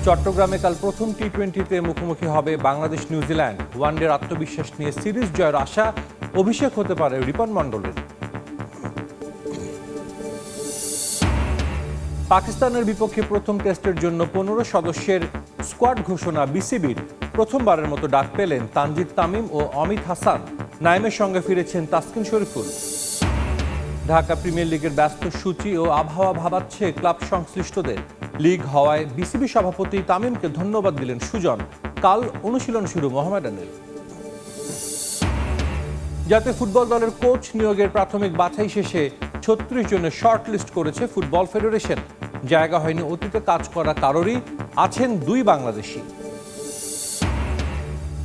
চট্টগ্রামে কাল প্রথম টি-20তে মুখোমুখি হবে বাংলাদেশ নিউজিল্যান্ড। ওয়ানডের আত্মবিশ্বাস নিয়ে সিরিজ জয়ের আশা, অভিষেক হতে পারে রিপন মণ্ডলের। পাকিস্তানের বিপক্ষে প্রথম টেস্টের জন্য 15 সদস্যের স্কোয়াড ঘোষণা বিসিবির। প্রথমবারের মতো ডাক পেলেন তানজিদ তামিম ও অমিত হাসান। নাইমের সঙ্গে ফিরেছেন তাসকিন শরীফুল। ঢাকা প্রিমিয়ার লিগের ব্যস্ত সূচি ও আবহাওয়া ভাবাচ্ছে ক্লাব সংশ্লিষ্টদের। লিগ হওয়ায় বিসিবি সভাপতি তামিমকে ধন্যবাদ দিলেন সুজন। কাল অনুশীলন শুরু মোহামেডানের। জাতীয় ফুটবল দলের কোচ নিয়োগের প্রাথমিক বাছাই শেষে 36 জনের শর্ট লিস্ট করেছে ফুটবল ফেডারেশন। জায়গা হয়নি অতীতে কাজ করা কারোরই, আছেন 2 বাংলাদেশি।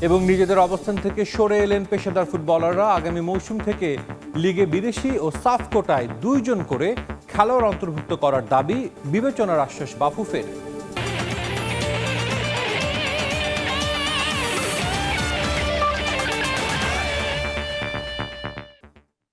এবং নিজেদের অবস্থান থেকে সরে এলেন পেশাদার ফুটবলাররা। আগামী মৌসুম থেকে লিগে বিদেশি ও সাফ কোটায় 2 জন করে খেলোয়াড় অন্তর্ভুক্ত করার দাবি, বিবেচনার আশ্বাস বাফুফের।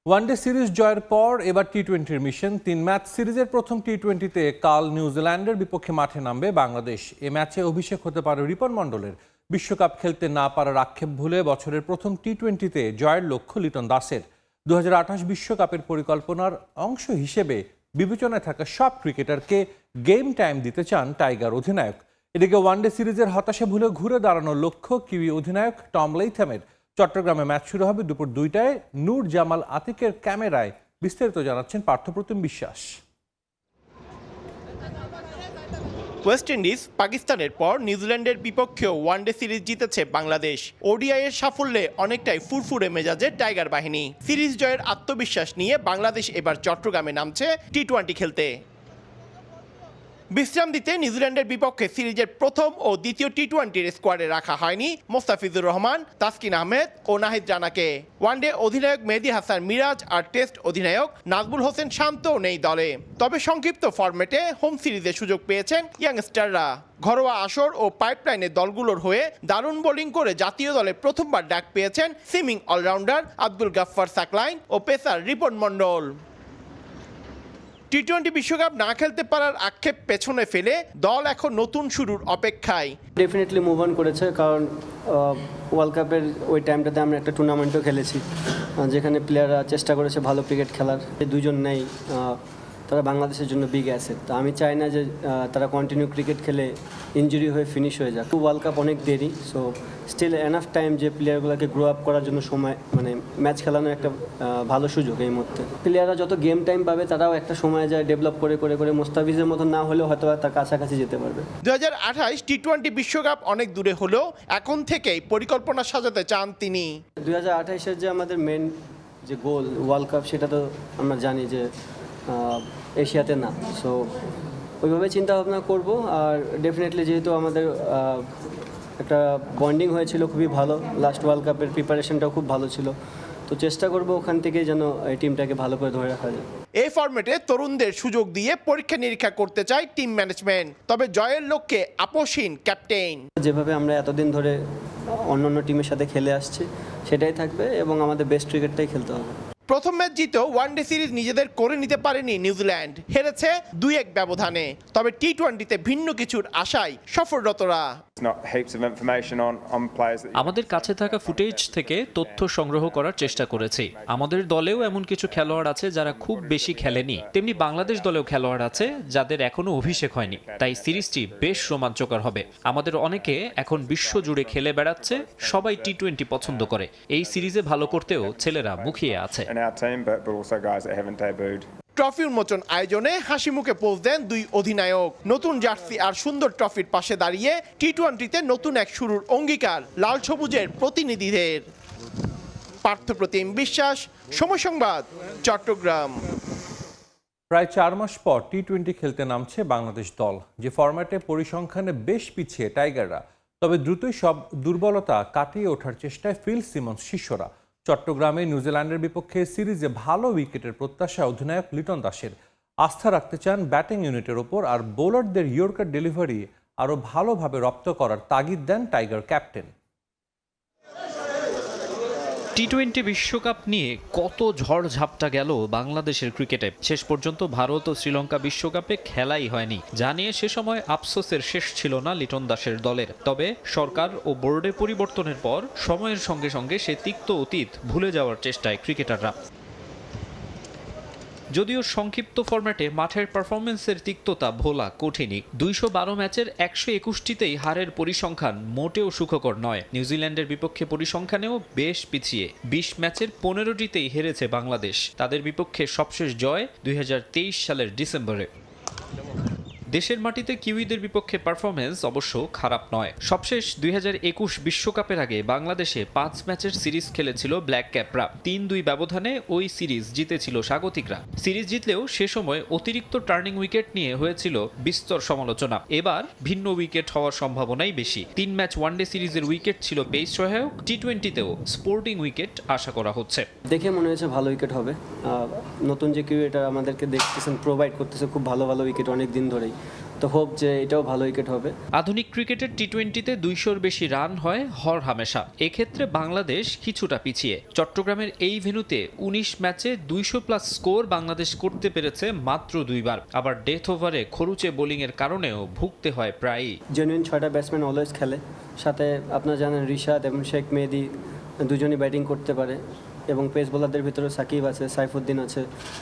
ওয়ানডে সিরিজ জয়ের পর এবার টি-20-র মিশন। 3 ম্যাচ সিরিজের প্রথম টি-20তে কাল নিউজিল্যান্ডের বিপক্ষে মাঠে নামবে বাংলাদেশ। এ ম্যাচে অভিষেক হতে পারে রিপন মণ্ডলের। বিশ্বকাপ খেলতে না পারার আক্ষেপ ভুলে বছরের প্রথম টি-20তে জয়ের লক্ষ্য লিটন দাসের। 2028 বিশ্বকাপের পরিকল্পনার অংশ হিসেবে বিবেচনায় থাকা সব ক্রিকেটারকে গেম টাইম দিতে চান টাইগার অধিনায়ক। এদিকে ওয়ানডে সিরিজের হতাশা ভুলে ঘুরে দাঁড়ানোর লক্ষ্য কিউই অধিনায়ক টম লেইথামের। চট্টগ্রামে ম্যাচ শুরু হবে দুপুর 2টায়। নূর জামাল আতিকের ক্যামেরায় বিস্তারিত জানাচ্ছেন পার্থপ্রতিম বিশ্বাস। ওয়েস্ট ইন্ডিজ, পাকিস্তানের পর নিউজিল্যান্ডের বিপক্ষেও ওয়ানডে সিরিজ জিতেছে বাংলাদেশ। ওডিআই এর সাফল্যে অনেকটাই ফুরফুরে মেজাজে টাইগার বাহিনী। সিরিজ জয়ের আত্মবিশ্বাস নিয়ে বাংলাদেশ এবার চট্টগ্রামে নামছে টি-20 খেলতে। বিশ্রাম দিতে নিউজিল্যান্ডের বিপক্ষে সিরিজের প্রথম ও দ্বিতীয় টি-20-র স্কোয়াডে রাখা হয়নি মোস্তাফিজুর রহমান, তাসকিন আহমেদ ও নাহিদ রানাকে। ওয়ানডে অধিনায়ক মেহেদী হাসান মিরাজ আর টেস্ট অধিনায়ক নাজমুল হোসেন শান্তও নেই দলে। তবে সংক্ষিপ্ত ফরম্যাটে হোম সিরিজে সুযোগ পেয়েছেন ইয়াংস্টাররা। ঘরোয়া আসর ও পাইপলাইনের দলগুলোর হয়ে দারুণ বোলিং করে জাতীয় দলে প্রথমবার ডাক পেয়েছেন সিমিং অলরাউন্ডার আব্দুল গাফফার সাকলাইন ও পেসার রিপন মণ্ডল। টি-20 বিশ্বকাপ না খেলতে পারার আক্ষেপ পেছনে ফেলে দল এখন নতুন শুরুর অপেক্ষায়। ডেফিনেটলি মুভ অন করেছে, কারণ ওয়ার্ল্ড কাপের ওই টাইমটাতে আমরা একটা টুর্নামেন্টও খেলেছি যেখানে প্লেয়াররা চেষ্টা করেছে ভালো ক্রিকেট খেলার। 2 জন নেই, তারা বাংলাদেশের জন্য বিগ অ্যাসেট। তো আমি চাই না যে তারা কন্টিনিউ ক্রিকেট খেলে ইনজুরি হয়ে ফিনিশ হয়ে যাক। ওয়ার্ল্ড কাপ অনেক দেরি, সো স্টিল এনাফ টাইম যে প্লেয়ারগুলোকে গ্রো আপ করার জন্য সময়, মানে ম্যাচ খেলানোর একটা ভালো সুযোগ এই মুহূর্তে। প্লেয়াররা যত গেম টাইম পাবে তারাও একটা সময় যায় ডেভেলপ করে করে করে মোস্তাফিজের মতো না হলেও হয়তো তার কাছাকাছি যেতে পারবে। 2028 টি-20 বিশ্বকাপ অনেক দূরে হলেও এখন থেকেই পরিকল্পনা সাজাতে চান তিনি। 2028-এর যে আমাদের মেন যে গোল ওয়ার্ল্ড কাপ, সেটা তো আমরা জানি যে এশিয়াতে না। সো ওইভাবে চিন্তা ভাবনা করব। আর ডেফিনেটলি যেহেতু আমাদের একটা বন্ডিং হয়েছিল খুবই ভালো, লাস্ট ওয়ার্ল্ড কাপের প্রিপারেশনটাও খুব ভালো ছিল, তো চেষ্টা করব ওখান থেকে যেন এই টিমটাকে ভালো করে ধরে রাখা যায়। এই ফরম্যাটে তরুণদের সুযোগ দিয়ে পরীক্ষা নিরীক্ষা করতে চায় টিম ম্যানেজমেন্ট। তবে জয়ের লক্ষ্যে আপোষহীন ক্যাপ্টেন। যেভাবে আমরা এতদিন ধরে অন্য টিমের সাথে খেলে আসছি সেটাই থাকবে এবং আমাদের বেস্ট ক্রিকেটটাই খেলতে হবে। প্রথম ম্যাচ জিতেও ওয়ানডে সিরিজ নিজেদের করে নিতে পারেনি নিউজিল্যান্ড, হেরেছে 2-1 ব্যবধানে। তবে টি-20-তে ভিন্ন কিছুর আশায় সফররতরা। আমাদের কাছে থাকা ফুটেজ থেকে তথ্য সংগ্রহ করার চেষ্টা করেছি। আমাদের দলেও এমন কিছু খেলোয়াড় আছে যারা খুব বেশি খেলেনি, তেমনি বাংলাদেশ দলেও খেলোয়াড় আছে যাদের এখনো অভিষেক হয়নি। তাই সিরিজটি বেশ রোমাঞ্চকর হবে। আমাদের অনেকে এখন বিশ্ব জুড়ে খেলে বেড়াচ্ছে, সবাই টি-20 পছন্দ করে। এই সিরিজে ভালো করতেও ছেলেরা মুখিয়ে আছে। ট্রফি উন্মোচন আয়োজনে হাসি মুখে পোজ দেন 2 অধিনায়ক। নতুন জার্সি আর সুন্দর ট্রফির পাশে দাঁড়িয়ে টি-20-তে নতুন এক শুরুর অঙ্গীকার লাল সবুজের প্রতিনিধিদের। পার্থপ্রতিম বিশ্বাস, সময় সংবাদ, চট্টগ্রাম। প্রায় 4 মাস পর টি-20 খেলতে নামছে বাংলাদেশ দল। যে ফরম্যাটে পরিসংখ্যানে বেশ পিছিয়ে টাইগাররা, তবে দ্রুতই সব দুর্বলতা কাটিয়ে ওঠার চেষ্টায় ফিল সিমন্স শিষ্যরা। চট্টগ্রামে নিউজিল্যান্ডের বিপক্ষে সিরিজে ভালো উইকেটের প্রত্যাশা অধিনায়ক লিটন দাসের। আস্থা রাখতে চান ব্যাটিং ইউনিটের ওপর, আর বোলারদের ইয়র্কার ডেলিভারি আরও ভালোভাবে রপ্ত করার তাগিদ দেন টাইগার ক্যাপ্টেন। টি-20 বিশ্বকাপ নিয়ে কত ঝড় ঝাপটা গেল বাংলাদেশের ক্রিকেটে। শেষ পর্যন্ত ভারত ও শ্রীলঙ্কা বিশ্বকাপে খেলাই হয়নি, যা নিয়ে সে সময় আফসোসের শেষ ছিল না লিটন দাসের দলের। তবে সরকার ও বোর্ডে পরিবর্তনের পর সময়ের সঙ্গে সঙ্গে সে তিক্ত অতীত ভুলে যাওয়ার চেষ্টায় ক্রিকেটাররা। যদিও সংক্ষিপ্ত ফরম্যাটে মাঠের পারফরমেন্সের তিক্ততা ভোলা কঠিনই। 212 ম্যাচের 121টিতেই হারের পরিসংখ্যান মোটেও সুখকর নয়। নিউজিল্যান্ডের বিপক্ষে পরিসংখ্যানেও বেশ পিছিয়ে। 20 ম্যাচের 15টিতেই হেরেছে বাংলাদেশ। তাদের বিপক্ষে সবশেষ জয় 2023 সালের ডিসেম্বরে। দেশের মাটিতে কিউইদের বিপক্ষে পারফরমেন্স অবশ্য খারাপ নয়। সবশেষ 2021 বিশ্বকাপের আগে বাংলাদেশে 5 ম্যাচের সিরিজ খেলেছিল ব্ল্যাক ক্যাপরা। 3-2 ব্যবধানে ওই সিরিজ জিতেছিল স্বাগতিকরা। সিরিজ জিতলেও সে সময় অতিরিক্ত টার্নিং উইকেট নিয়ে হয়েছিল বিস্তর সমালোচনা। এবার ভিন্ন উইকেট হওয়ার সম্ভাবনাই বেশি। 3 ম্যাচ ওয়ানডে সিরিজের উইকেট ছিল পেস সহায়ক, টি-20তেও স্পোর্টিং উইকেট আশা করা হচ্ছে। দেখে মনে হয়েছে ভালো উইকেট হবে। নতুন যে ক্রিকেটার আমাদেরকে দেখতেছেন, প্রোভাইড করতেছে খুব ভালো ভালো উইকেট অনেক দিন ধরেই, তো হোপ যে এটাও ভালো উইকেট হবে। আধুনিক ক্রিকেটের টি-20তে 200-র বেশি রান হয় হর হামেশা। এক্ষেত্রে বাংলাদেশ কিছুটা পিছিয়ে। চট্টগ্রামের এই ভেন্যুতে 19 ম্যাচে 200+ স্কোর বাংলাদেশ করতে পেরেছে মাত্র 2 বার। আবার ডেথ ওভারে খরুচে বোলিংয়ের কারণেও ভুগতে হয় প্রায়ই। জেনুইন 6টা ব্যাটসম্যান অলওয়েজ খেলে, সাথে আপনারা জানেন রিশাদ এবং শেখ মেহেদি দুজনই ব্যাটিং করতে পারে, এবং পেস বোলারদের ভিতরে সাকিব আছে, সাইফুদ্দিন আছে,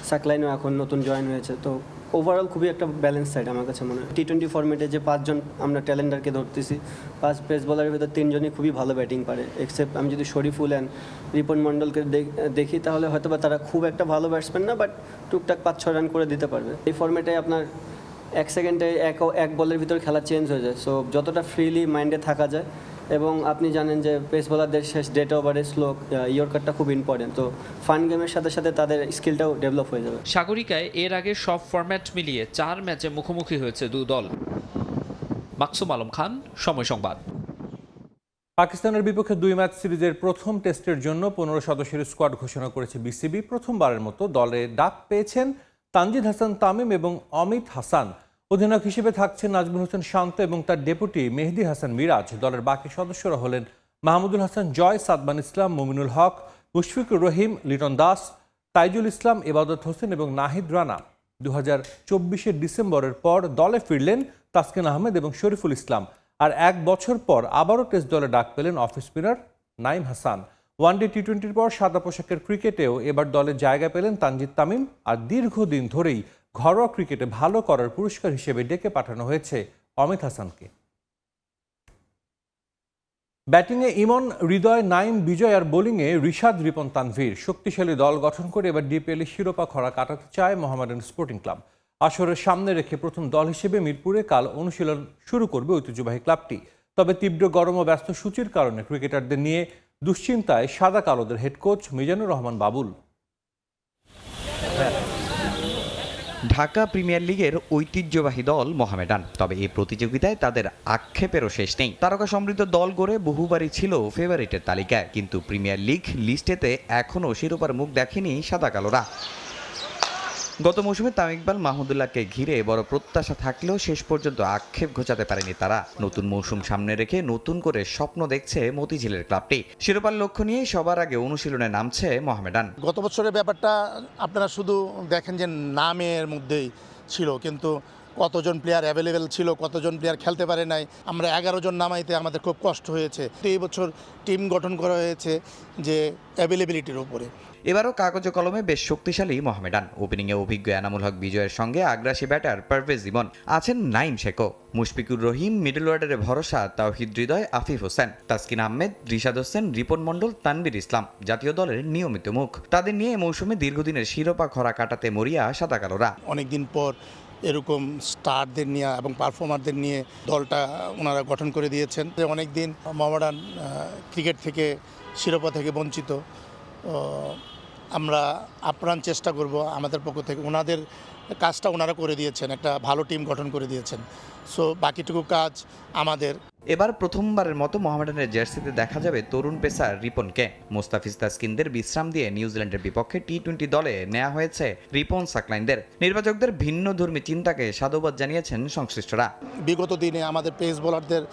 সাকলাইনও এখন নতুন জয়েন হয়েছে। তো ওভারঅল খুবই একটা ব্যালেন্স সাইড আমার কাছে মনে হয়। টি-20 ফরম্যাটে যে 5 জন আমরা ট্যালেন্ডারকে ধরতেছি, 5 পেস বোলারের ভিতরে 3 জনই খুবই ভালো ব্যাটিং পারে। এক্সেপ্ট আমি যদি শরীফুল অ্যান্ড রিপন মণ্ডলকে দেখি, তাহলে হয়তো বা তারা খুব একটা ভালো ব্যাটসম্যান না, বাট টুকটাক 5-6 রান করে দিতে পারবে। এই ফরম্যাটে আপনার 1 সেকেন্ডে এক বলের ভিতর খেলা চেঞ্জ হয়ে যায়। সো যতটা ফ্রিলি মাইন্ডে থাকা যায়, এবং আপনি জানেন যে পেস বোলারদের শেষ ডেট ওভারে স্লো ইয়র্কারটা খুব ইম্পর্টেন্ট, তো ফান গেমের সাথে সাথে তাদের স্কিলটাও ডেভেলপ হয়ে যাবে। সাগরিকায় এর আগে সব ফরম্যাট মিলিয়ে 4 ম্যাচে মুখোমুখি হয়েছে 2 দল। মাকসুম আলম খান, সময় সংবাদ। পাকিস্তানের বিপক্ষে 2 ম্যাচ সিরিজের প্রথম টেস্টের জন্য 15 সদস্যের স্কোয়াড ঘোষণা করেছে বিসিবি। প্রথমবারের মতো দলে ডাক পেয়েছেন তানজিদ হাসান তামিম এবং অমিত হাসান। অধিনায়ক হিসেবে থাকছেন নাজমুল হোসেন শান্ত এবং তার ডেপুটি মেহেদী হাসান মিরাজ। দলের বাকি সদস্যরা হলেন মাহমুদুল হাসান জয়, সাদমান ইসলাম, মুমিনুল হক, মুশফিকুর রহিম, লিটন দাস, তাইজুল ইসলাম, ইবাদত হোসেন এবং নাহিদ রানা। 2024 ডিসেম্বরের পর দলে ফিরলেন তাসকিন আহমেদ এবং শরীফুল ইসলাম। আর 1 বছর পর আবারও টেস্ট দলে ডাক পেলেন off spinner Naim Hasan. One day টি-20-র পর সাদা পোশাকের ক্রিকেটেও এবার দলে জায়গা পেলেন তানজিদ তামিম। আর দীর্ঘদিন ধরেই ঘরোয়া ক্রিকেটে ভালো করার পুরস্কার হিসেবে ডেকে পাঠানো হয়েছে অমিত হাসানকে। ব্যাটিংয়ে ইমন, হৃদয়, নাইম, বিজয় আর বোলিংয়ে রিশাদ, রিপন, তানভীর। শক্তিশালী দল গঠন করে এবার ডিপিএল শিরোপা খরা কাটাতে চায় মোহামেডান স্পোর্টিং ক্লাব। আসরের সামনে রেখে প্রথম দল হিসেবে মিরপুরে কাল অনুশীলন শুরু করবে ঐতিহ্যবাহী ক্লাবটি। তবে তীব্র গরম ও ব্যস্ত সূচির কারণে ক্রিকেটারদের নিয়ে দুশ্চিন্তায় সাদা কালোদের head coach Mizanur Rahman Babul. Dhaka premier লিগের ঐতিহ্যবাহী দল মোহামেডান, তবে এই প্রতিযোগিতায় তাদের আক্ষেপেরও শেষ নেই। তারকা সমৃদ্ধ দল গড়ে বহুবারই ছিল ফেভারিটের তালিকায়, কিন্তু প্রিমিয়ার লিগ লিস্টেতে এখনও শিরোপার মুখ দেখেনি সাদা কালোরা। গত মৌসুমে তামিম ইকবাল, মাহমুদুল্লাহকে ঘিরে বড় প্রত্যাশা থাকলেও শেষ পর্যন্ত আক্ষেপ ঘোচাতে পারেনি তারা। নতুন মৌসুম সামনে রেখে নতুন করে স্বপ্ন দেখছে মতিঝিলের ক্লাবটি। শিরোপার লক্ষ্য নিয়ে সবার আগে অনুশীলনে নামছে মোহামেডান। গত বছরের ব্যাপারটা আপনারা শুধু দেখেন যে নামের মধ্যেই ছিল, কিন্তু কতজন প্লেয়ার অ্যাভেলেবেল ছিল, কতজন প্লেয়ার খেলতে পারে নাই। আমরা 11 জন নামাইতে আমাদের খুব কষ্ট হয়েছে। তো এই বছর টিম গঠন করা হয়েছে যে অ্যাভেলেবিলিটির উপরে। এবারও কাগজে কলমে বেশ শক্তিশালী মোহামেডান। ওপেনিংয়ে অভিজ্ঞ এনামুল হক বিজয়ের সঙ্গে আগ্রাসী ব্যাটার পারভেজ ইমন, আছেন নাইম শেখও, মুশফিকুর রহিম, মিডল অর্ডারে ভরসা তাওহিদ হৃদয়, আফিফ হোসেন, তাসকিন আহমেদ, রিশাদ হোসেন, রিপন মণ্ডল, তানভীর ইসলাম জাতীয় দলের নিয়মিত মুখ। তাদের নিয়ে মৌসুমে দীর্ঘদিনের শিরোপা খরা কাটাতে মরিয়া সাদা কালোরা। অনেকদিন পর এরকম স্টারদের নিয়ে এবং পারফর্মারদের নিয়ে দলটা ওনারা গঠন করে দিয়েছেন। অনেক দিন মোহামেডান ক্রিকেট থেকে শিরোপা থেকে বঞ্চিত। আমরা আপ্রাণ চেষ্টা করব আমাদের পক্ষ থেকে। ওনাদের কাজটা ওনারা করে দিয়েছেন, একটা ভালো টিম গঠন করে দিয়েছেন। সো বাকিটুকু কাজ আমাদের। এবার প্রথমবারের মতো মোহামেডানের জার্সিতে দেখা যাবে তরুণ পেসার রিপনকে। মোস্তাফিজ তাসকিনদের বিশ্রাম দিয়ে নিউজিল্যান্ডের বিপক্ষে টি-20 দলে নেওয়া হয়েছে রিপন, সাকলাইনদের। নির্বাচকদের ভিন্ন ধর্মী চিন্তাকে সাধুবাদ জানিয়েছেন সংশ্লিষ্টরা। বিগত দিনে আমাদের পেস বোলারদের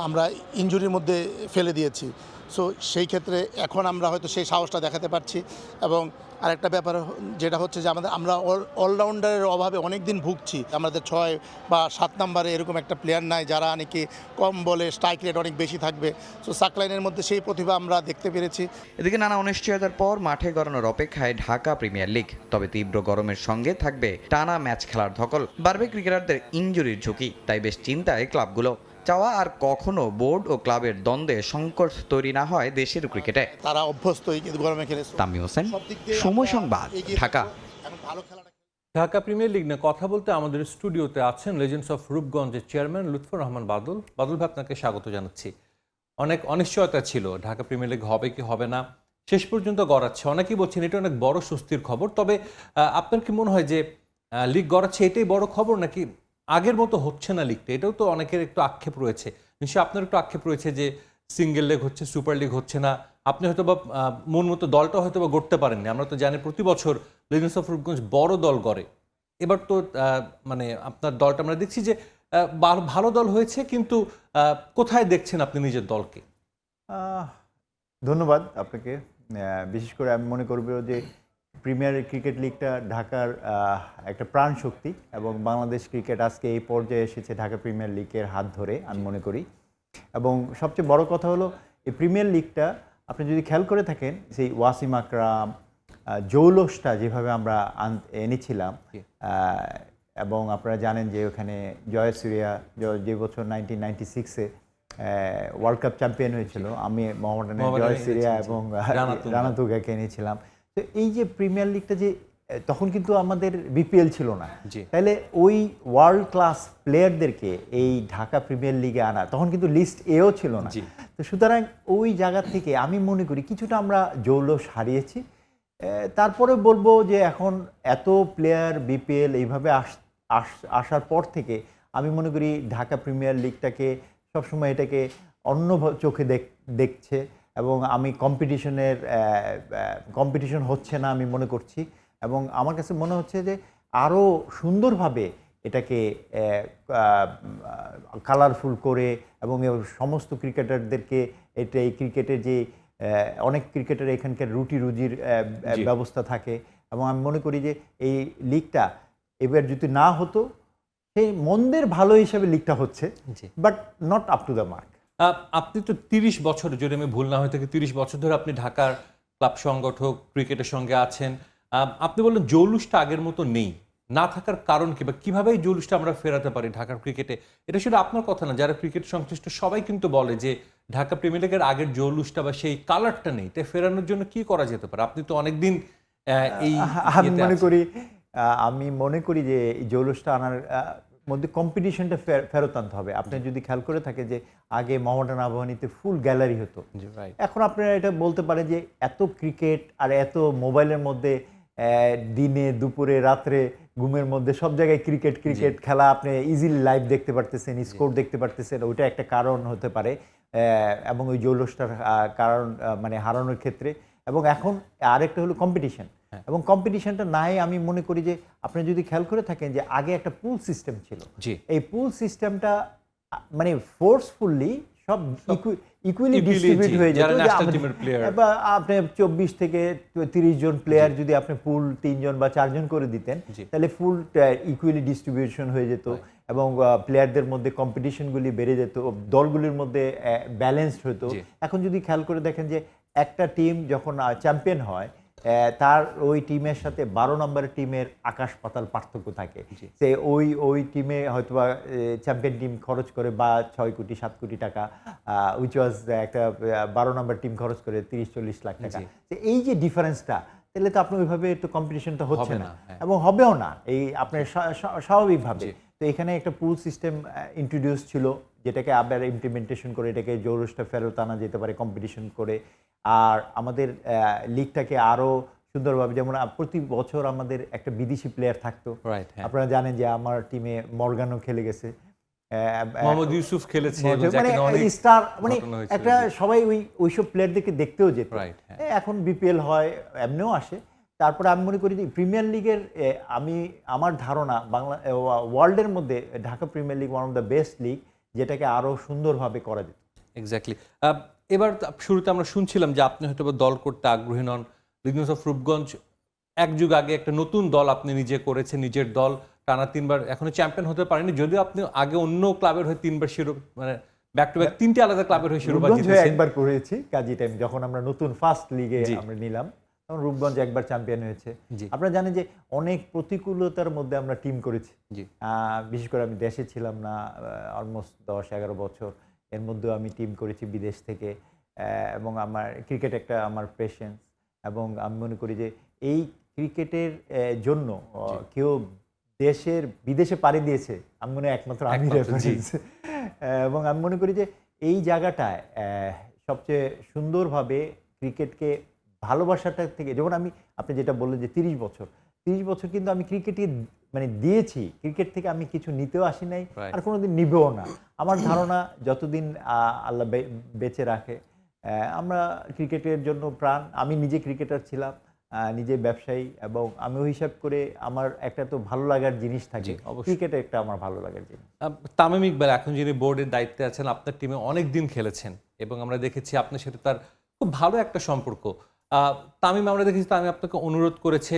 আমরা ইনজুরির মধ্যে ফেলে দিয়েছি। সো সেই ক্ষেত্রে এখন আমরা হয়তো সেই সাহসটা দেখাতে পারছি। এবং আরেকটা ব্যাপার যেটা হচ্ছে যে আমরা অলরাউন্ডারের অভাবে অনেক দিন ভুগছি। আমাদের 6 বা 7 নম্বরে এরকম একটা প্লেয়ার নাই যারা নাকি কম বলে স্ট্রাইক রেট অনেক বেশি থাকবে। সো সাকলাইনের মধ্যে সেই প্রতিভা আমরা দেখতে পেরেছি। এদিকে নানা অনিশ্চয়তার পর মাঠে গড়ানোর অপেক্ষায় ঢাকা প্রিমিয়ার লিগ। তবে তীব্র গরমের সঙ্গে থাকবে টানা ম্যাচ খেলার ধকল, বাড়বে ক্রিকেটারদের ইনজুরির ঝুঁকি। তাই বেশ চিন্তায় ক্লাবগুলো। চাওয়া আর কখনো বোর্ড ও ক্লাবের দ্বন্দ্বে সংকট তৈরি না হয় দেশের ক্রিকেটে। তারা অভ্যস্তই কিন্তু গরমে খেলে। তামিম হোসেন, সময় সংবাদ, ঢাকা। ভালো খেলাটা ঢাকা প্রিমিয়ার লিগ নিয়ে কথা বলতে আমাদের স্টুডিওতে আছেন লেজেন্ডস অফ রূপগঞ্জের চেয়ারম্যান লুৎফর রহমান বাদল। বাদল ভাই, আপনাকে স্বাগত জানাচ্ছি। অনেক অনিশ্চয়তা ছিল, ঢাকা প্রিমিয়ার লিগ হবে কি হবে না, শেষ পর্যন্ত গড়াচ্ছে। অনেকেই বলছেন এটা অনেক বড় স্বস্তির খবর। তবে আপনার কি মনে হয় যে লিগ গড়াচ্ছে এটাই বড় খবর, নাকি আগের মতো হচ্ছে না লিগটা? এটাও তো অনেকের একটু আক্ষেপ রয়েছে। নিশ্চয়ই আপনার একটু আক্ষেপ রয়েছে যে সিঙ্গেল লিগ হচ্ছে, সুপার লিগ হচ্ছে না। আপনি হয়তো বা মন মতো দলটা হয়তো বা গড়তে পারেননি। আমরা তো জানি প্রতি বছর লেজেন্ডস অফ রূপগঞ্জ বড় দল গড়ে। এবার তো মানে আপনার দলটা আমরা দেখছি যে ভালো দল হয়েছে, কিন্তু কোথায় দেখছেন আপনি নিজের দলকে? ধন্যবাদ আপনাকে। বিশেষ করে আমি মনে করব যে প্রিমিয়ার ক্রিকেট লিগটা ঢাকার একটা প্রাণ শক্তি, এবং বাংলাদেশ ক্রিকেট আজকে এই পর্যায়ে এসেছে ঢাকা প্রিমিয়ার লিগের হাত ধরে, আমি মনে করি। এবং সবচেয়ে বড় কথা হলো এই প্রিমিয়ার লিগটা আপনি যদি খেয়াল করে থাকেন, সেই ওয়াসিম আকরাম জৌলসটা যেভাবে আমরা এনেছিলাম, এবং আপনারা জানেন যে ওখানে জয়সূর্যা যে বছর 1996-এ ওয়ার্ল্ড কাপ চ্যাম্পিয়ন হয়েছিল, আমি মোহামেডানের জয়সূর্যা এবং রানা তুগাকে এনেছিলাম। তো এই যে প্রিমিয়ার লিগটা যে তখন কিন্তু আমাদের বিপিএল ছিল না, তাহলে ওই ওয়ার্ল্ড ক্লাস প্লেয়ারদেরকে এই ঢাকা প্রিমিয়ার লিগে আনা, তখন কিন্তু লিস্ট এও ছিল না। তো সুতরাং ওই জায়গা থেকে আমি মনে করি কিছুটা আমরা জৌলস হারিয়েছি। তারপরে বলবো যে এখন এত প্লেয়ার বিপিএল এইভাবে আসার পর থেকে আমি মনে করি ঢাকা প্রিমিয়ার লিগটাকে সবসময় এটাকে অন্য চোখে দেখছে, এবং আমি কম্পিটিশন হচ্ছে না আমি মনে করছি। এবং আমার কাছে মনে হচ্ছে যে আরও সুন্দরভাবে এটাকে কালারফুল করে, এবং সমস্ত ক্রিকেটারদেরকে এটা এই ক্রিকেটের যে অনেক ক্রিকেটার এখানকার রুজির ব্যবস্থা থাকে, এবং আমি মনে করি যে এই লিগটা এবার যদি না হতো, সেই মন্দের ভালো হিসাবে লিগটা হচ্ছে, but not up to the mark. আপনি তো 30 বছর, যদি আমি ভুল না হয়ে থাকি, 30 বছর ধরে আপনি ঢাকার ক্লাব সংগঠক ক্রিকেটের সঙ্গে আছেন। আপনি বললেন জৌলুসটা আগের মতো নেই, না থাকার কারণ কি, বা কিভাবে এই জৌলুসটা আমরা ফেরাতে পারি ঢাকার ক্রিকেটে? এটা শুধু আপনার কথা না, যারা ক্রিকেট সংশ্লিষ্ট সবাই কিন্তু বলে যে ঢাকা প্রিমিয়ার লিগের আগের জৌলুসটা বা সেই কালারটা নেই। তাই ফেরানোর জন্য কি করা যেতে পারে? আপনি তো অনেকদিন এই আমি মনে করি যে এই জৌলুসটা আনার মধ্যে কম্পিটিশনটা ফেরত আনতে হবে। আপনি যদি খেয়াল করে থাকেন যে আগে মোহামেডান আবাহনীতে ফুল গ্যালারি হতো, এখন আপনারা এটা বলতে পারেন যে এত ক্রিকেট আর এত মোবাইলের মধ্যে দিনে দুপুরে রাত্রে ঘুমের মধ্যে সব জায়গায় ক্রিকেট খেলা আপনি ইজিলি লাইভ দেখতে পারতেছেন, স্কোর দেখতে পারতেছেন। ওইটা একটা কারণ হতে পারে, এবং ওই জৌলসটার কারণ মানে হারানোর ক্ষেত্রে। এবং এখন আরেকটা হলো কম্পিটিশন, এবং কম্পিটিশনটা নাই। আমি মনে করি যে আপনি যদি খেয়াল করে থাকেন যে আগে একটা পুল সিস্টেম ছিল, এই পুল সিস্টেমটা মানে ফোর্সফুলি সব ইকুয়ালি ডিস্ট্রিবিউট হয়ে যেত। আপনি 24 থেকে 30 জন প্লেয়ার যদি আপনি পুল 3 জন বা 4 জন করে দিতেন, তাহলে ফুল ইকুয়ালি ডিস্ট্রিবিউশন হয়ে যেত, এবং প্লেয়ারদের মধ্যে কম্পিটিশনগুলি বেড়ে যেত, দলগুলির মধ্যে ব্যালেন্সড হতো। এখন যদি খেয়াল করে দেখেন যে একটা টিম যখন চ্যাম্পিয়ন হয়, তার ওই টিমের সাথে 12 নম্বরের টিমের আকাশ পাতাল পার্থক্য থাকে। সে ওই টিমে হয়তোবা চ্যাম্পিয়ন টিম খরচ করে বা 6 কোটি 7 কোটি টাকা, উইচ ওয়াজ একটা 12 নম্বর টিম খরচ করে 30-40 লাখ টাকা। এই যে ডিফারেন্সটা, তাহলে তো আপনি ওইভাবে তো কম্পিটিশনটা হচ্ছে না, এবং হবেও না এই আপনার স্বাভাবিকভাবে। তো এখানে একটা পুল সিস্টেম ইন্ট্রোডিউস ছিল, যেটাকে আবার ইমপ্লিমেন্টেশন করে এটাকে জৌলসটা ফেরত আনা যেতে পারে কম্পিটিশন করে। আর আমাদের লিগটাকে আরও সুন্দরভাবে, যেমন প্রতি বছর আমাদের একটা বিদেশি প্লেয়ার থাকতো। আপনারা জানেন যে আমার টিমে মর্গানও খেলে গেছে, মোহাম্মদ ইউসুফ খেলেছে, মানে স্টার, মানে একটা সবাই ওইসব প্লেয়ারদেরকে দেখতেও যেত। এখন বিপিএল হয়, এমনিও আসে। তারপরে আমি মনে করি যে প্রিমিয়ার লিগের আমার ধারণা ওয়ার্ল্ডের মধ্যে Dhaka premier league one of the best league, যেটাকে আরও সুন্দরভাবে করা যেত। এক্স্যাক্টলি। এবার শুরুতে আমরা শুনছিলাম যে আপনি হয়তো বা দল করতে আগ্রহী নন। লিজেন্ডস অফ রূপগঞ্জ এক যুগ আগে একটা নতুন দল আপনি নিজে করেছেন, নিজের দল টানা 3 বার এখনো চ্যাম্পিয়ন হতে পারেনি, যদিও আপনি আগে অন্য ক্লাবের হয়ে 3 বার মানে ব্যাক টু ব্যাক 3টে আলাদা ক্লাবের হয়ে শিরোপা রূপগঞ্জ হয়ে জিতেছেন। একবার করেছি কাজী টাইম, যখন আমরা নতুন ফার্স্ট লিগে জি। আমরা নিলাম তখন রূপগঞ্জ একবার চ্যাম্পিয়ন হয়েছে। জি। আপনারা জানেন যে অনেক প্রতিকূলতার মধ্যে আমরা টিম করেছি। জি। বিশেষ করে আমি দেশে ছিলাম না অলমোস্ট 10-11 বছর, এর মধ্যেও আমি টিম করেছি বিদেশ থেকে। এবং আমার ক্রিকেট একটা আমার পেশেন্স, এবং আমি মনে করি যে এই ক্রিকেটের জন্য কেউ বিদেশে পাড়ি দিয়েছে আমি মনে হয় একমাত্র আমি রেফারেন্স। এবং আমি মনে করি যে এই জায়গাটায় সবচেয়ে সুন্দরভাবে ক্রিকেটকে ভালোবাসাটা থেকে, যেমন আপনি যেটা বললেন যে 30 বছর কিন্তু আমি ক্রিকেটে মানে দিয়েছি, ক্রিকেট থেকে আমি কিছু নিতেও আসি নাই, আর কোনোদিন নিবেও না। আমার ধারণা যতদিন আল্লাহ বেঁচে রাখে, আমরা ক্রিকেটের জন্য প্রাণ। আমি নিজে ক্রিকেটার ছিলাম, নিজে ব্যবসায়ী, এবং আমি ওই হিসাব করে আমার একটা তো ভালো লাগার জিনিস থাকে, ক্রিকেট একটা আমার ভালো লাগার জিনিস। তামিম ইকবাল এখন যিনি বোর্ডের দায়িত্বে আছেন, আপনার টিমে অনেক দিন খেলেছেন এবং আমরা দেখেছি আপনার সাথে তার খুব ভালো একটা সম্পর্ক। তামিম, আমরা দেখেছি তামিম আপনাকে অনুরোধ করেছে,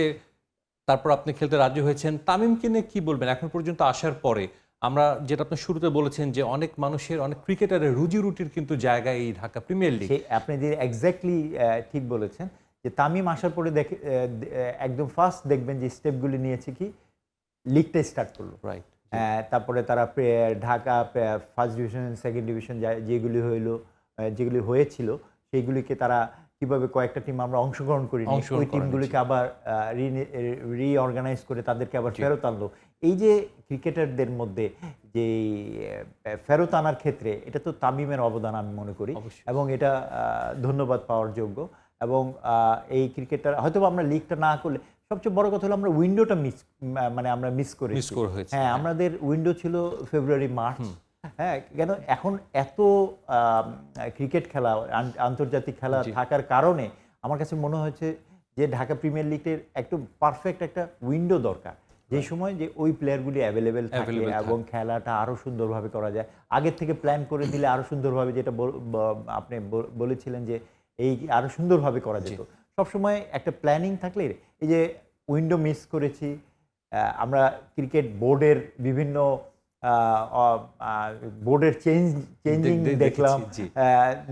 তারপর আপনি খেলতে রাজি হয়েছেন। তামিমকে নিয়ে কি বলবেন এখন পর্যন্ত আসার পরে? আমরা যেটা আপনি শুরুতে বলেছেন যে অনেক মানুষের, অনেক ক্রিকেটারের রুজি রুটির কিন্তু জায়গায় এই ঢাকা প্রিমিয়ার লিগ। আপনি যে এক্স্যাক্টলি ঠিক বলেছেন যে তামিম আসার পরে একদম ফার্স্ট দেখবেন যে স্টেপগুলি নিয়েছে কি, লিগটা স্টার্ট করলো। রাইট। তারপরে তারা Dhaka first division, second division যেগুলি হয়েছিল সেইগুলিকে তারা কিভাবে কয়েকটা টিম আমরা অংশগ্রহণ করি, ওই টিমগুলিকে আবার রিঅর্গানাইজ করে তাদেরকে আবার ফেরত আনলো। এই যে ক্রিকেটারদের মধ্যে যে ফেরত আনার ক্ষেত্রে এটা তো তামিমের অবদান আমি মনে করি, এবং এটা ধন্যবাদ পাওয়ার যোগ্য। এবং এই ক্রিকেটার হয়তো আমরা লিগটা না করলে, সবচেয়ে বড় কথা হলো আমরা উইন্ডোটা আমরা মিস করেছি। হ্যাঁ, আমাদের উইন্ডো ছিল ফেব্রুয়ারি মার্চ। হ্যাঁ, কেন এখন এত ক্রিকেট খেলা, আন্তর্জাতিক খেলা থাকার কারণে আমার কাছে মনে হয়েছে যে ঢাকা প্রিমিয়ার লিগের একটু পারফেক্ট একটা উইন্ডো দরকার, যে সময় যে ওই প্লেয়ারগুলি অ্যাভেলেবেল থাকে এবং খেলাটা আরও সুন্দরভাবে করা যায়। আগের থেকে প্ল্যান করে দিলে আরও সুন্দরভাবে, যেটা আপনি বলেছিলেন যে এই আরও সুন্দরভাবে করা যেত। সবসময় একটা প্ল্যানিং থাকলে, এই যে উইন্ডো মিস করেছি আমরা, ক্রিকেট বোর্ডের বিভিন্ন বোর্ডের চেঞ্জিং দেখলাম,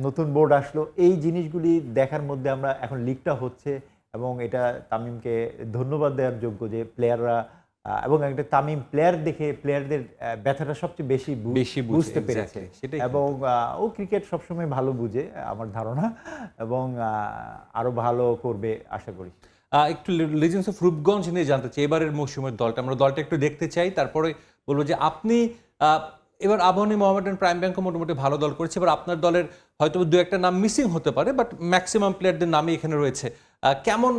নতুন বোর্ড আসলো, এই জিনিসগুলি দেখার মধ্যে আমরা এখন লিগটা হচ্ছে, এবং এটা তামিমকে ধন্যবাদ দেওয়ার যোগ্য যে প্লেয়াররা, এবং একটা তামিম প্লেয়ার দেখে প্লেয়ারদের ব্যথাটা সবচেয়ে বেশি বুঝতে পেরেছে, এবং ও ক্রিকেট সবসময় ভালো বুঝে আমার ধারণা, এবং আরো ভালো করবে আশা করি। একটু লিজেন্ডস অফ রূপগঞ্জ নিয়ে জানতে চাই, এবারের মৌসুমের দলটা, আমরা দলটা একটু দেখতে চাই, তারপরে বলবো যে আপনি এবার আবাহনী, মোহামেডান, প্রাইম ব্যাংকও মোটামুটি ভালো দল করেছে, এবার আপনার দলের হয়তো দু একটা নাম মিসিং হতে পারে, বাট ম্যাক্সিমাম প্লেয়ারদের নামই এখানে রয়েছে। কেমন,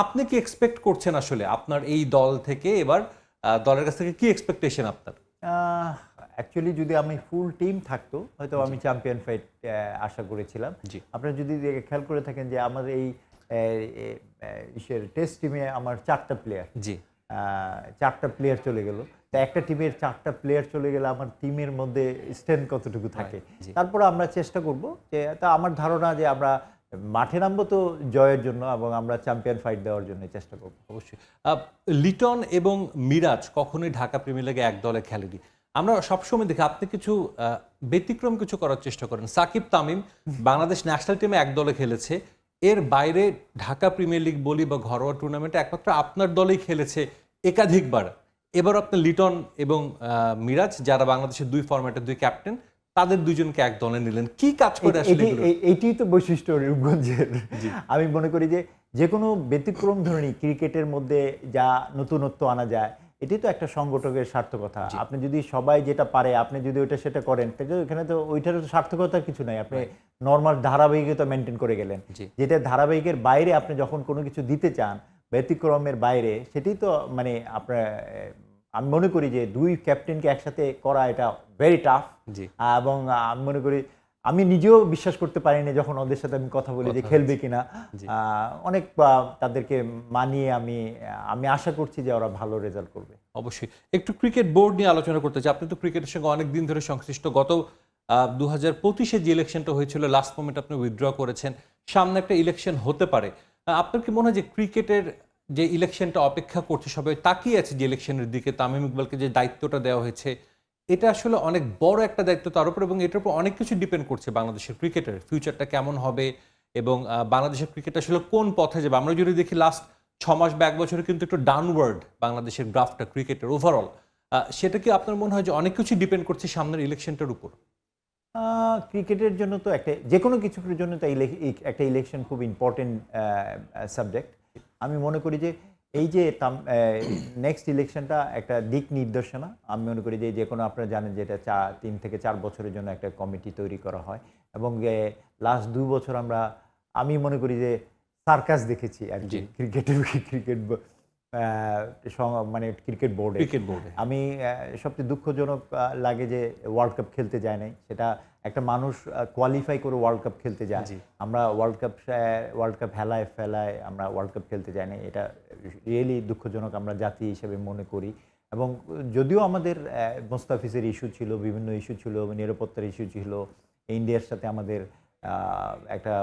আপনি কি এক্সপেক্ট করছেন আসলে আপনার এই দল থেকে? এবার দলের কাছ থেকে কি এক্সপেকটেশন আপনার? অ্যাকচুয়ালি যদি আমি ফুল টিম থাকতো হয়তো আমি চ্যাম্পিয়ন ফাইট আশা করেছিলাম। আপনারা যদি খেয়াল করে থাকেন যে আমার এই টেস্ট টিমে আমার 4টা প্লেয়ার, 4টা প্লেয়ার চলে গেল। তা একটা টিমের 4টা প্লেয়ার চলে গেলে আমার টিমের মধ্যে স্ট্রেংথ কতটুকু থাকে। তারপরে আমরা চেষ্টা করব যে, তা আমার ধারণা যে আমরা মাঠে নামবো তো জয়ের জন্য, এবং আমরা চ্যাম্পিয়ন ফাইট দেওয়ার জন্য চেষ্টা করব। অবশ্যই। লিটন এবং মিরাজ কখনোই ঢাকা প্রিমিয়ার লিগে এক দলে খেলেনি। আমরা সবসময় দেখি আপনি কিছু ব্যতিক্রম কিছু করার চেষ্টা করেন। সাকিব, তামিম বাংলাদেশ ন্যাশনাল টিমে এক দলে খেলেছে, এর বাইরে ঢাকা প্রিমিয়ার লিগ বলি বা ঘরোয়া টুর্নামেন্টে একমাত্র আপনার দলেই খেলেছে একাধিকবার। এবার আপনি লিটন এবং মিরাজ, যারা বাংলাদেশের 2 ফরম্যাটের 2 ক্যাপ্টেন, তাদের দুজনকে এক দলে নিলেন। কি কাজ করে আসলে? এইটাই তো বৈশিষ্ট্য রূপগঞ্জের। আমি মনে করি যে কোনো ব্যতিক্রম ধরনের ক্রিকেটের মধ্যে যা নতুনত্ব আনা যায়, এটাই তো একটা সংগঠকের সার্থকতা। আপনি যদি সবাই যেটা পারে আপনি যদি ওইটা সেটা করেন, এখানে তো ওইটার সার্থকতার কিছু নাই। আপনি নর্মাল ধারাবাহিকতা মেনটেন করে গেলেন, যেটা ধারাবাহিকের বাইরে আপনি যখন কোনো কিছু দিতে চান, ব্যতিক্রমের বাইরে, সেটাই তো মানে আপনার, আমি মনে করি যে 2 ক্যাপ্টেনকে একসাথে করা এটা ভেরি টাফ। এবং আমি মনে করি, আমি নিজেও বিশ্বাস করতে পারিনি যখন ওদের সাথে আমি কথা বলি যে খেলবে কিনা। অনেক তাদেরকে মানিয়ে আমি আশা করছি যে ওরা ভালো রেজাল্ট করবে। অবশ্যই। একটু ক্রিকেট বোর্ড নিয়ে আলোচনা করতে চাই। আপনি তো ক্রিকেটের সঙ্গে অনেক দিন ধরে সংশ্লিষ্ট। গত 2025-এ যে ইলেকশনটা হয়েছিল লাস্ট মোমেন্ট আপনি উইথড্র করেছেন, সামনে একটা ইলেকশন হতে পারে। আপনার কি মনে হয় যে ক্রিকেটের যে ইলেকশনটা অপেক্ষা করছে, সবাই তাকিয়ে আছে যে ইলেকশনের দিকে, তামিম ইকবালকে যে দায়িত্বটা দেওয়া হয়েছে, এটা আসলে অনেক বড় একটা দায়িত্ব তার উপর, এবং এটার উপর অনেক কিছু ডিপেন্ড করছে বাংলাদেশের ক্রিকেটের ফিউচারটা কেমন হবে এবং বাংলাদেশের ক্রিকেট আসলে কোন পথে যাবে। আমরা যদি দেখি লাস্ট 6 মাস বা 1 বছরে কিন্তু একটু ডাউনওয়ার্ড বাংলাদেশের গ্রাফটা ক্রিকেটের ওভারঅল, সেটা কি আপনার মনে হয় যে অনেক কিছু ডিপেন্ড করছে সামনের ইলেকশনটার উপর? ক্রিকেটের জন্য তো একটা যে কোনো কিছুর জন্য তো একটা ইলেকশন খুব ইম্পর্টেন্ট সাবজেক্ট। আমি মনে করি যে এই যে নেক্সট ইলেকশনটা একটা দিক নির্দেশনা। আমি মনে করি যে কোনো আপনারা জানেন যে এটা 3 থেকে 4 বছরের জন্য একটা কমিটি তৈরি করা হয়, এবং লাস্ট 2 বছর আমি মনে করি যে সার্কাস দেখেছি আর কি ক্রিকেট মানে ক্রিকেট বোর্ডে। আমি সবচেয়ে দুঃখজনক লাগে যে ওয়ার্ল্ড কাপ খেলতে যায় নাই। সেটা একটা মানুষ কোয়ালিফাই করে ওয়ার্ল্ড কাপ খেলতে যায়, আমরা ওয়ার্ল্ড কাপ ফেলায় আমরা ওয়ার্ল্ড কাপ খেলতে যাই নাই। এটা রিয়েলি দুঃখজনক আমরা জাতি হিসেবে মনে করি। এবং যদিও আমাদের মোস্তাফিজের ইস্যু ছিল, বিভিন্ন ইস্যু ছিল, নিরাপত্তার ইস্যু ছিল, ইন্ডিয়ার সাথে আমাদের একটা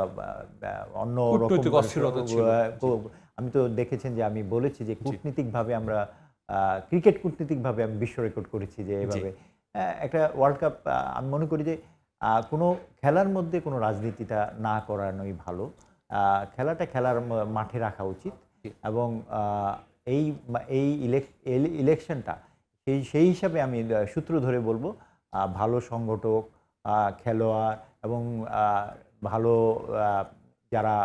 অন্য রকম, আমি তো দেখেছেন যে আমি বলেছি যে কূটনীতিকভাবে আমরা ক্রিকেট কূটনীতিকভাবে আমি বিশ্ব রেকর্ড করেছি যে এভাবে একটা ওয়ার্ল্ড কাপ। আমি মনে করি যে কোনো খেলার মধ্যে কোনো রাজনীতিটা না করানোই ভালো। খেলাটা খেলার মাঠে রাখা উচিত, এবং এই ইলেকশনটা সেই হিসাবে আমি সূত্র ধরে বলবো ভালো সংগঠক, খেলোয়াড় এবং ভালো যারা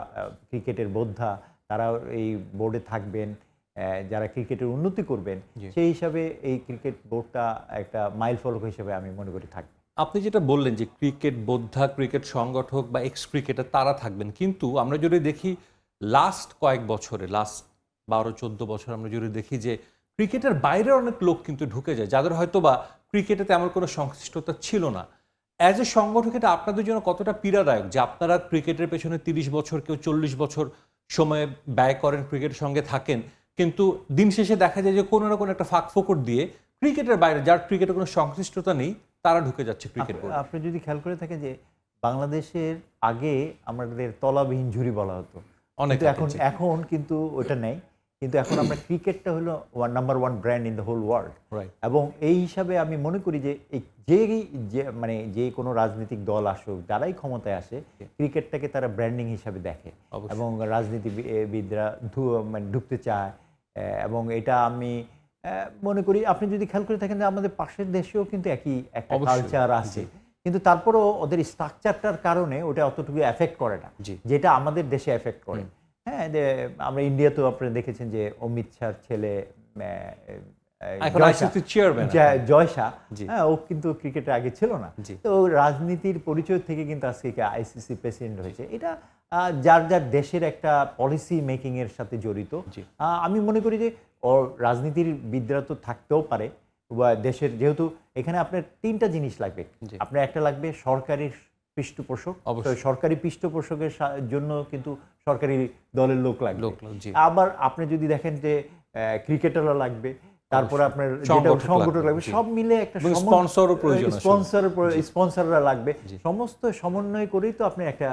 ক্রিকেটের বোদ্ধা তারা এই বোর্ডে থাকবেন, যারা ক্রিকেটের উন্নতি করবেন, সেই হিসাবে এই ক্রিকেট বোর্ডটা একটা মাইল ফলক হিসেবে আমি মনে করি থাকবে। আপনি যেটা বললেন যে ক্রিকেট বোদ্ধা, ক্রিকেট সংগঠক বা এক্স ক্রিকেটার তারা থাকবেন, কিন্তু আমরা যদি দেখি লাস্ট কয়েক বছরে, লাস্ট 12-14 বছর আমরা যদি দেখি যে ক্রিকেটের বাইরের অনেক লোক কিন্তু ঢুকে যায়, যাদের হয়তো বা ক্রিকেটে তেমন কোনো সংশ্লিষ্টতা ছিল না। অ্যাজ এ সংগঠক এটা আপনাদের জন্য কতটা পীড়াদায়ক যে আপনারা ক্রিকেটের পেছনে 30 বছর, কেউ 40 বছর সময় ব্যয় করেন, ক্রিকেটের সঙ্গে থাকেন, কিন্তু দিন শেষে দেখা যায় যে কোনো না কোনো একটা ফাঁক ফোকর দিয়ে ক্রিকেটের বাইরে, যার ক্রিকেটের কোনো সংশ্লিষ্টতা নেই, তারা ঢুকে যাচ্ছে ক্রিকেট বোর্ডে। আপনি যদি খেয়াল করে থাকেন যে বাংলাদেশের আগে আমাদের তলাবিহীন ঝুরি বলা হতো, অনেক এখন কিন্তু ওটা নেই। কিন্তু এখন আমরা ক্রিকেটটা হলো number 1 brand in the whole world, এবং এই হিসাবে আমি মনে করি যে মানে যে কোনো রাজনৈতিক দল আসুক, যারাই ক্ষমতায় আসে, ক্রিকেটটাকে তারা ব্র্যান্ডিং হিসাবে দেখে এবং রাজনীতিবিদরা মানে ঢুকতে চায়। এবং এটা আমি মনে করি আপনি যদি খেয়াল করে থাকেন যে আমাদের পাশের দেশেও কিন্তু একই একটা কালচার আছে, কিন্তু তারপরেও ওদের স্ট্রাকচারটার কারণে ওটা অতটুকু এফেক্ট করে না যেটা আমাদের দেশে এফেক্ট করে। হ্যাঁ, আমরা ইন্ডিয়াতেও আপনারা দেখেছেন যে অমিত শাহর ছেলে জয় শাহ, হ্যাঁ, ও কিন্তু ক্রিকেটের আগে ছিল না। তো রাজনীতির পরিচয় থেকে কিন্তু আজকে আইসিসি প্রেসিডেন্ট হয়েছে। এটা যার যার দেশের একটা পলিসি মেকিং এর সাথে জড়িত। আমি মনে করি যে রাজনীতির বিদ্যা তো থাকতেও পারে দেশের, যেহেতু এখানে আপনার 3টা জিনিস লাগবে। আপনার একটা লাগবে সরকারি পৃষ্ঠপোষক, সরকারি পৃষ্ঠপোষকের জন্য কিন্তু সরকারি দলের লোক লাগবে। আবার আপনি যদি দেখেন যে ক্রিকেটাররা লাগবে, তারপরে আপনার সংগঠন লাগবে, সব মিলে একটা স্পন্সররা লাগবে। সমস্ত সমন্বয় করেই তো আপনি একটা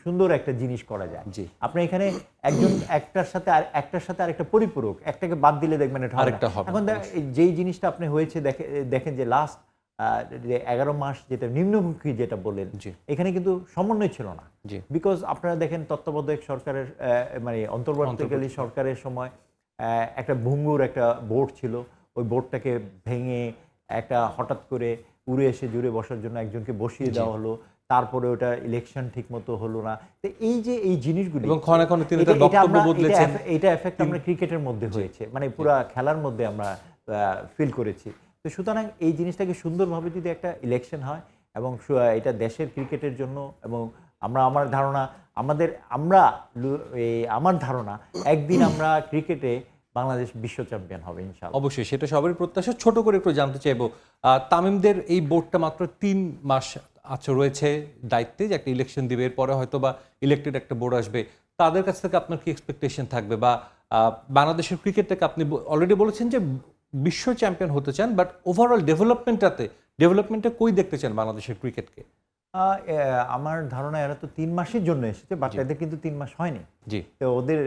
সুন্দর একটা জিনিস করা যায়। আপনি এখানে একটার সাথে আরেকটা পরিপূরক, একটাকে বাদ দিলে দেখবেন এটা হবে। এখন যেই জিনিসটা আপনি হয়েছে দেখেন যে লাস্ট 11 মাস যেটা নিম্নমুখী যেটা বললেন, এখানে কিন্তু সমন্বয় ছিল না। বিকজ আপনারা দেখেন তত্ত্বাবধায়ক সরকারের মানে অন্তর্বর্তীকালীন সরকারের সময় একটা ভঙ্গুর একটা বোর্ড ছিল, ওই বোর্ডটাকে ভেঙে একটা হঠাৎ করে উড়ে এসে জুড়ে বসার জন্য একজনকে বসিয়ে দেওয়া হলো, তারপরে ওটা ইলেকশন ঠিক মতো হলো না। তো এই যে এই জিনিসগুলি এটা এফেক্ট আমরা ক্রিকেটের মধ্যে হয়েছে, মানে পুরো খেলার মধ্যে আমরা ফিল করেছি। তো সুতরাং এই জিনিসটাকে সুন্দরভাবে যদি একটা ইলেকশন হয় এবং এটা দেশের ক্রিকেটের জন্য, এবং আমার ধারণা একদিন আমরা ক্রিকেটে বাংলাদেশ বিশ্ব চ্যাম্পিয়ন হবে ইনশাআল্লাহ। অবশ্যই, সেটা সবারই প্রত্যাশা। ছোট করে একটু জানতে চাইবো, তামিমদের এই বোর্ডটা মাত্র 3 মাস রয়েছে দায়িত্বে, যে একটা ইলেকশন দিবে, এরপরে হয়তো বা ইলেক্টেড একটা বোর্ড আসবে, তাদের কাছ থেকে আপনার কি এক্সপেকটেশন থাকবে, বা বাংলাদেশের ক্রিকেটটাকে আপনি অলরেডি বলেছেন যে বিশ্ব চ্যাম্পিয়ন হতে চান, বাট ওভারঅল ডেভেলপমেন্টটাতে ডেভেলপমেন্টে কই দেখতে চান বাংলাদেশের ক্রিকেটকে? আমার ধারণা এরা তো 3 মাসের জন্য এসেছে, বাট জি। এদের কিন্তু 3 মাস হয়নি। জি। তো ওদের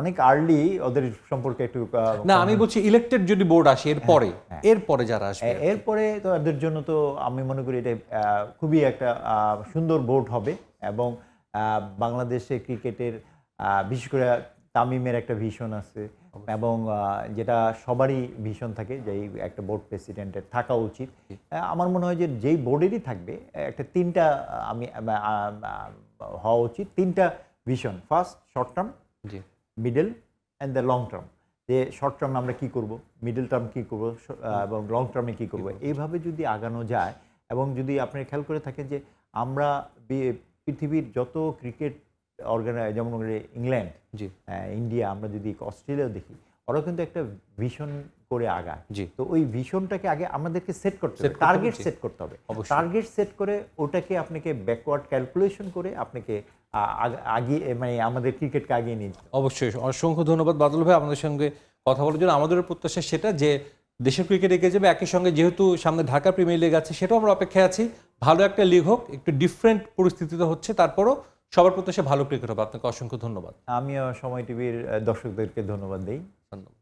অনেক আর্লি ওদের সম্পর্কে একটু না, আমি বলছি ইলেক্টেড যদি বোর্ড আসে হ্যাঁ। এরপরে যারা আসবে। এরপরে তো এদের জন্য তো আমি মনে করি এটা খুবই একটা সুন্দর বোর্ড হবে, এবং বাংলাদেশে ক্রিকেটের বিশেষ করে তামিমের একটা ভিশন আছে, এবং যেটা সবারই ভিশন থাকে যে এই একটা বোর্ড প্রেসিডেন্টের থাকা উচিত। আমার মনে হয় যে যেই বোর্ডেরই থাকবে একটা 3টা হওয়া উচিত, 3টা vision. First short term, G. Middle and the long term. যে শর্ট টার্ম আমরা কী করব, মিডল টার্ম কী করব, এবং লং টার্মে কী করব, এইভাবে যদি আগানো যায়। এবং যদি আপনি খেয়াল করে থাকেন যে আমরা পৃথিবীর যত ক্রিকেট যেমন ইংল্যান্ড, জি। ইন্ডিয়া, আমরা যদি অস্ট্রেলিয়া দেখি, ওরা কিন্তু একটা ভিশন করে আগায়। জি। তো ওই ভিশনটাকে আগে আমাদেরকে সেট করতে Set হবে, করতে টার্গেট হবে, জি। সেট করতে হবে। অবশ্যই। টার্গেট সেট করে ওটাকে আপনাকে ব্যাকওয়ার্ড ক্যালকুলেশন করে আপনাকে আগিয়ে, মানে আমাদের ক্রিকেটকে আগিয়ে নিয়ে যেতে হবে। অবশ্যই, অসংখ্য ধন্যবাদ বাদল ভাই আমাদের সঙ্গে কথা বলার জন্য। আমাদের প্রত্যাশা সেটা যে দেশের ক্রিকেট এগিয়ে যাবে, একই সঙ্গে যেহেতু সামনে ঢাকা প্রিমিয়ার লিগ আছে সেটাও আমরা অপেক্ষায় আছি। ভালো একটা লিগ হোক, একটু ডিফারেন্ট পরিস্থিতিতে হচ্ছে, তারপরও সবার প্রত্যাশা ভালো ক্রিকেট হবে। আপনাকে অসংখ্য ধন্যবাদ। আমিও সময় টিভির দর্শকদেরকে ধন্যবাদ দিই। ধন্যবাদ।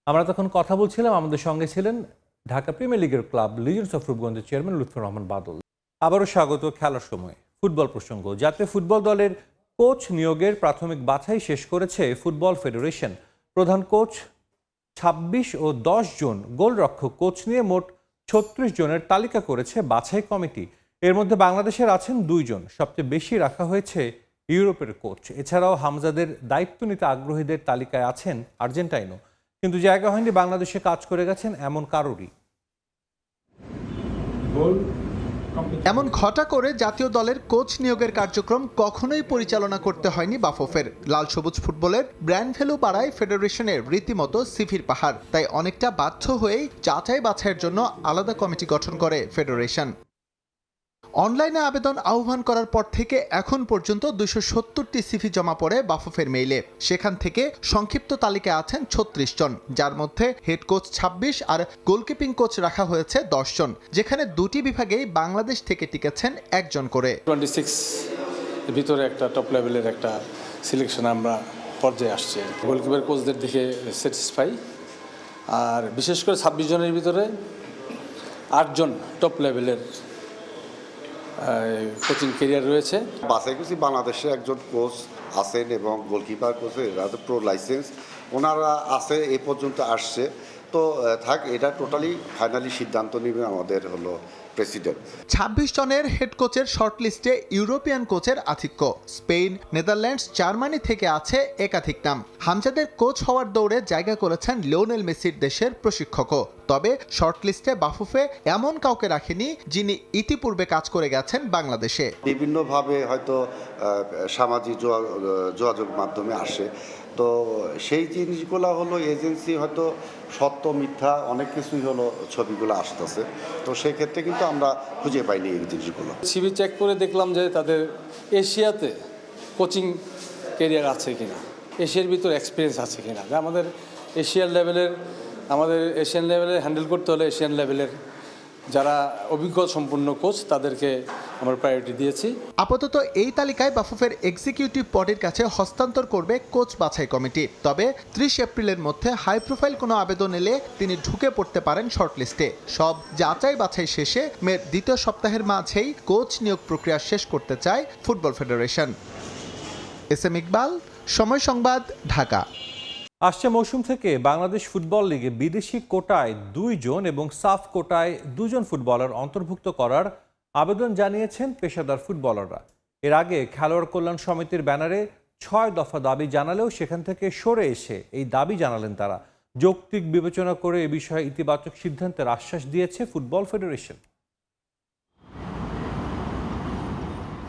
আমরা তখন কথা বলছিলাম, আমাদের সঙ্গে ছিলেন ঢাকা প্রিমিয়ার লিগের ক্লাব লিজেন্ডস অফ রূপগঞ্জের চেয়ারম্যান লুৎফর রহমান বাদল। আবারও স্বাগত খেলার সময়। ফুটবল প্রসঙ্গ। জাতীয় ফুটবল দলের কোচ নিয়োগের প্রাথমিক বাছাই শেষ করেছে ফুটবল ফেডারেশন। প্রধান কোচ 26 ও 10 জন, গোলরক্ষক কোচ নিয়ে মোট 36 জনের তালিকা করেছে বাছাই কমিটি। এর মধ্যে বাংলাদেশের আছেন 2 জন। সবচেয়ে বেশি রাখা হয়েছে ইউরোপের কোচ। এছাড়াও হামজাদের দায়িত্ব নিতে আগ্রহীদের তালিকায় আছেন আর্জেন্টাইনও। কিন্তু জায়গা হয়নি বাংলাদেশে কাজ করে গেছেন এমন কারোরই। এমন ঘটা করে জাতীয় দলের কোচ নিয়োগের কার্যক্রম কখনোই পরিচালনা করতে হয়নি বাফুফের। লাল সবুজ ফুটবলের ব্র্যান্ড ভ্যালু বাড়ায় ফেডারেশনের রীতিমতো সিফির পাহাড়। তাই অনেকটা বাধ্য হয়েই যাচাই বাছাইয়ের জন্য আলাদা কমিটি গঠন করে ফেডারেশন। অনলাইনে আবেদন আহ্বান করার পর থেকে এখন পর্যন্ত 270টি সিভি জমা পড়ে বাফুফের মেইলে। সেখান থেকে সংক্ষিপ্ত তালিকায় আছেন 36 জন, যার মধ্যে হেড কোচ 26 আর গোলকিপিং কোচ রাখা হয়েছে 10 জন, যেখানে 2টি বিভাগেই বাংলাদেশ থেকে টিকেছেন 1 জন করে। 26 এর ভিতরে একটা টপ লেভেলের একটা সিলেকশন আমরা পর্যায়ে আসছি। গোলকিপার কোচদের দিকে স্যাটিসফাই, আর বিশেষ করে 26 জনের ভিতরে 8 জন টপ লেভেলের কোচিং ক্যারিয়ার রয়েছে। বাছাই করছি বাংলাদেশে একজন কোচ আছেন এবং গোলকিপার কোচ এরা তো প্রো লাইসেন্স ওনারা আছে, এ পর্যন্ত আসছে। তো থাক, এটা টোটালি ফাইনালি সিদ্ধান্ত নেবে আমাদের হলো প্রেসিডেন্ট। 26 জনের হেড কোচের শর্ট লিস্টে ইউরোপিয়ান কোচের আধিক্য। স্পেন, নেদারল্যান্ডস, জার্মানি থেকে আছে একাধিক নাম। হামজাদের কোচ হওয়ার দৌড়ে জায়গা করেছেন লিওনেল মেসির দেশের প্রশিক্ষকও। তবে শর্ট লিস্টে বাফুফে এমন কাউকে রাখেনি যিনি ইতিপূর্বে কাজ করে গেছেন বাংলাদেশে। বিভিন্নভাবে হয়তো সামাজিক যোগাযোগ মাধ্যমে আসে, তো সেই জিনিসগুলো হলো এজেন্সি হয়তো সত্য মিথ্যা অনেক কিছুই হলো ছবিগুলো আসতেছে, তো সেই ক্ষেত্রে কিন্তু আমরা খুঁজে পাইনি এই জিনিসগুলো। সিভি চেক করে দেখলাম যে তাদের এশিয়াতে কোচিং ক্যারিয়ার আছে কিনা, এশিয়ার ভিতর এক্সপিরিয়েন্স আছে কিনা। আমাদের এশিয়ান লেভেলে হ্যান্ডেল করতে হলে এশিয়ান লেভেলের যারা অভিজ্ঞ সম্পন্ন কোচ তাদেরকে আমরা প্রায়োরিটি দিয়েছি। আপাতত এই তালিকায় বাফুফের এক্সিকিউটিভ বডির কাছে হস্তান্তর করবে কোচ বাছাই কমিটি। তবে 30 এপ্রিলের মধ্যে হাই প্রোফাইল কোনো আবেদন এলে তিনি ঢুকে পড়তে পারেন শর্টলিস্টে। সব যাচাই বাছাই শেষে মের দ্বিতীয় সপ্তাহের মাঝেই কোচ নিয়োগ প্রক্রিয়া শেষ করতে চায় ফুটবল ফেডারেশন। এস.এম. ইকবাল, সময় সংবাদ, ঢাকা। আসছে মৌসুম থেকে বাংলাদেশ ফুটবল লিগে বিদেশি কোটায় 2 জন এবং সাফ কোটায় 2 জন ফুটবলার অন্তর্ভুক্ত করার আবেদন জানিয়েছেন পেশাদার ফুটবলাররা। এর আগে খেলোয়াড় কল্যাণ সমিতির ব্যানারে 6 দফা দাবি জানালেও সেখান থেকে সরে এসে এই দাবি জানালেন তারা। যৌক্তিক বিবেচনা করে এ বিষয়ে ইতিবাচক সিদ্ধান্তের আশ্বাস দিয়েছে ফুটবল ফেডারেশন।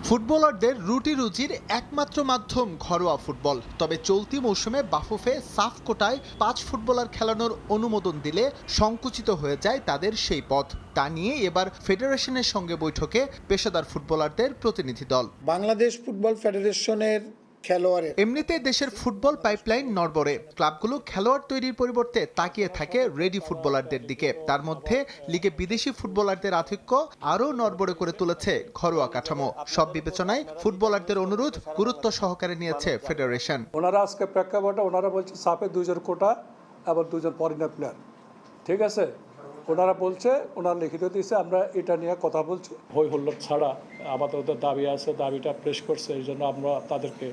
ফুটবলারদের রুটি রুজির একমাত্র মাধ্যম ঘরোয়া ফুটবল। তবে চলতি মৌসুমে বাফুফে সাফ কোটায় 5 ফুটবলার খেলানোর অনুমোদন দিলে সংকুচিত হয়ে যায় তাদের সেই পথ। তা নিয়ে এবার ফেডারেশনের সঙ্গে বৈঠকে পেশাদার ফুটবলারদের প্রতিনিধি দল। বাংলাদেশ ফুটবল ফেডারেশনের খেলোয়াড়ের। এমনিতেই দেশের ফুটবল পাইপলাইন নড়বড়ে। ক্লাবগুলো খেলোয়াড় তৈরির পরিবর্তে তাকিয়ে থাকে রেডি ফুটবলারদের দিকে। তার মধ্যে লিগে বিদেশি ফুটবলারদের আধিক্য আরও নড়বড়ে করে তুলেছে ঘরোয়া কাঠামো। সব বিবেচনায় ফুটবলারদের অনুরোধ গুরুত্ব সহকারে নিয়েছে ফেডারেশন। ওনারা আজকে প্রেক্ষাপটে ওনারা বলছে সাফে 2 জন কোটা আবার 2 জন ফরেনার প্লেয়ার, ঠিক আছে। ওনারা বলছে, ওনারা লিখিত দিয়েছে, আমরা এটা নিয়ে কথা বলছি। হই হুল্লোড় ছাড়া আমাদের ওদের দাবি আছে, দাবিটা পেশ করছে, এই জন্য আমরা তাদেরকে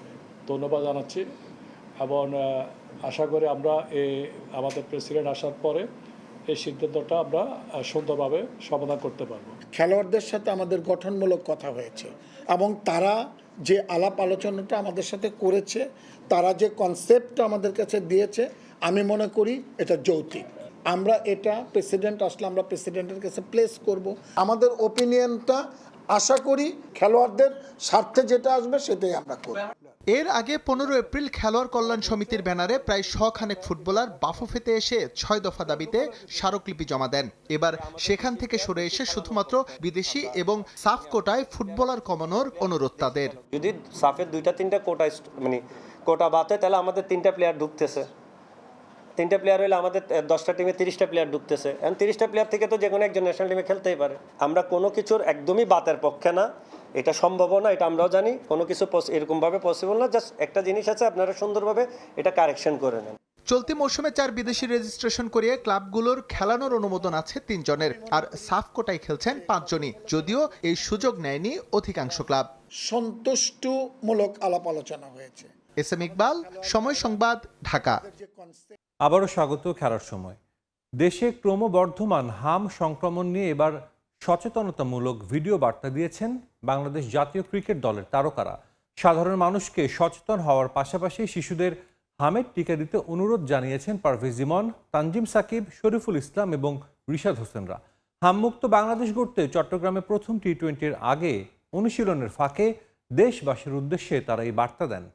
ধন্যবাদ জানাচ্ছি এবং আশা করি আমরা আমাদের প্রেসিডেন্ট আসার পরে এই সিদ্ধান্তটা আমরা সুন্দরভাবে সমাধান করতে পারবো। খেলোয়াড়দের সাথে আমাদের গঠনমূলক কথা হয়েছে এবং তারা যে আলাপ আলোচনাটা আমাদের সাথে করেছে, তারা যে কনসেপ্টটা আমাদের কাছে দিয়েছে, আমি মনে করি এটা যৌক্তিক। আমরা এটা প্রেসিডেন্ট আসলে আমরা প্রেসিডেন্টের কাছে প্লেস করব। আমাদের ওপিনিয়নটা আশা করি খেলোয়াড়দের স্বার্থে যেটা আসবে সেটাই আমরা করব। এর আগে 15 এপ্রিল খেলোয়াড় কল্যাণ সমিতির ব্যানারে প্রায় 100 খানেক ফুটবলার বাফুফেতে এসে 6 দফা দাবিতে স্মারকলিপি জমা দেন। এবার সেখান থেকে সরে এসে শুধুমাত্র বিদেশি এবং সাফ কোটায় ফুটবলার কমানোর অনুরোধ তাদের। যদি সাফের 2-3টা কোটা মানে কোটা বাদ হয়, তাহলে আমাদের 3টা প্লেয়ার ঢুকতেছে। 3টা প্লেয়ার হলে আমাদের 10টা টিমে 30টা প্লেয়ার ঢুকতেছে। এখন 30টা প্লেয়ার থেকে তো যে কোনো একজন ন্যাশনাল টিমে খেলতেই পারে। আমরা কোনো কিছুর একদমই বাতের পক্ষে না, এটা সম্ভব না, এটা আমরাও জানি। কোনো কিছু এরকমভাবে পসিবল না। জাস্ট একটা জিনিস আছে, আপনারা সুন্দরভাবে এটা কারেকশন করে নেন। চলতি মৌসুমে 4 বিদেশি রেজিস্ট্রেশন করিয়ে ক্লাবগুলোর খেলানোর অনুমোদন আছে 3 জনের, আর সাফ কোটায় খেলছেন 5 জনই, যদিও এই সুযোগ নেয়নি অধিকাংশ ক্লাব। সন্তুষ্টমূলক আলাপ আলোচনা হয়েছে। এসএম ইকবাল, সময় সংবাদ, ঢাকা। আবারও স্বাগত খেলার সময়। দেশে ক্রমবর্ধমান হাম সংক্রমণ নিয়ে এবার সচেতনতামূলক ভিডিও বার্তা দিয়েছেন বাংলাদেশ জাতীয় ক্রিকেট দলের তারকারা। সাধারণ মানুষকে সচেতন হওয়ার পাশাপাশি শিশুদের হামের টিকা দিতে অনুরোধ জানিয়েছেন পারভেজ ইমন, তানজিম সাকিব, শরীফুল ইসলাম এবং রিশাদ হোসেনরা। হামমুক্ত বাংলাদেশ গড়তে চট্টগ্রামে প্রথম টি-20-র আগে অনুশীলনের ফাঁকে দেশবাসীর উদ্দেশ্যে তারা এই বার্তা দেন।